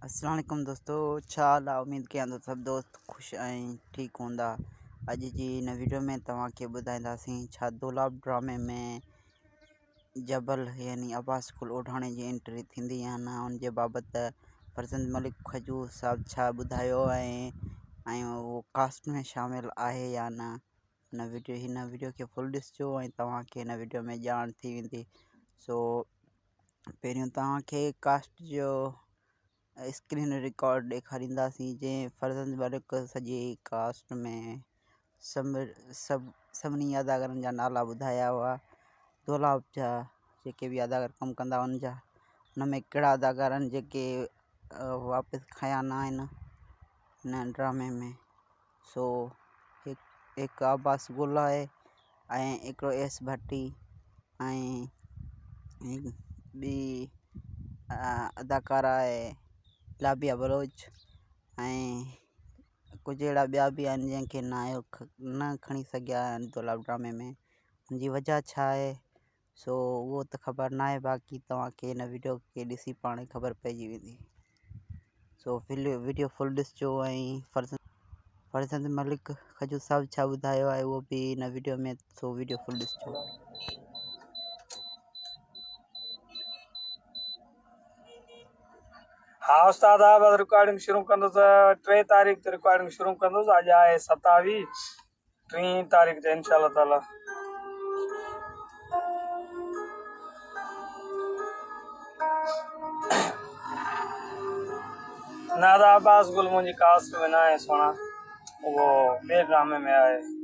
अस्सलाम वालेकुम दोस्तों, छा हाल आहे। उम्मीद कयां थो सभु दोस्त ख़ुशि ऐं ठीकु हूंदा। अॼु जी हिन वीडियो में तव्हांखे ॿुधाईंदासीं छा दोलाब ड्रामे में जबल यानी अब्बास गुल ओढ़ाणे जी एंट्री थींदी या न, उनजे बाबति फरज़ंद मलिक खजूर साहब छा ॿुधायो ऐं उहो कास्ट में शामिलु आहे या न। हिन वीडियो खे फुल ॾिसिजो ऐं तव्हांखे हिन वीडियो में ॼाण थी वेंदी। सो पहिरियों तव्हांखे कास्ट जो स्क्रीन रिकॉर्ड ॾेखारींदासीं जंहिं फरज़ंद मलिक सॼी कास्ट में सभिनी अदाकारनि जा नाला ॿुधाया हुआ। दोलाब जा जेके बि अदाकार कमु कंदा उन में कहिड़ा अदाकार आहिनि जेके वापसि खया न आहिनि हिन ड्रामे में। सो हिकु अब्बास गुल आहे ऐं हिकिड़ो एस भट्टी ऐं ॿी अदाकारा आहे लाबिया बलोच ऐं कुझु अहिड़ा ॿिया बि आहिनि जंहिंखे न खणी सघिया आहिनि दोलाब ड्रामे में। हुनजी वजह छा आहे सो उहो त ख़बर न आहे, बाक़ी तव्हांखे हिन वीडियो खे ॾिसी पाण ई ख़बर पइजी वेंदी। सो वीडियो फुल ॾिसिजो ऐं फरज़ंद मलिक खजूर साहब छा ॿुधायो आहे उहो बि हिन वीडियो में, सो वीडियो फुल ॾिसिजो। हाँ उस्ताद, आप रिकॉर्डिंग शुरू कंदो 3 तारीख़ ते रिकॉर्डिंग शुरू कंदो। अॼु आहे 27, 3 तारीख़ ते इंशाअल्लाह ताला। नादा अब्बास गुल मुंहिंजी कास्ट में न आहे सोना, वो ॿिए ड्रामे में आहे।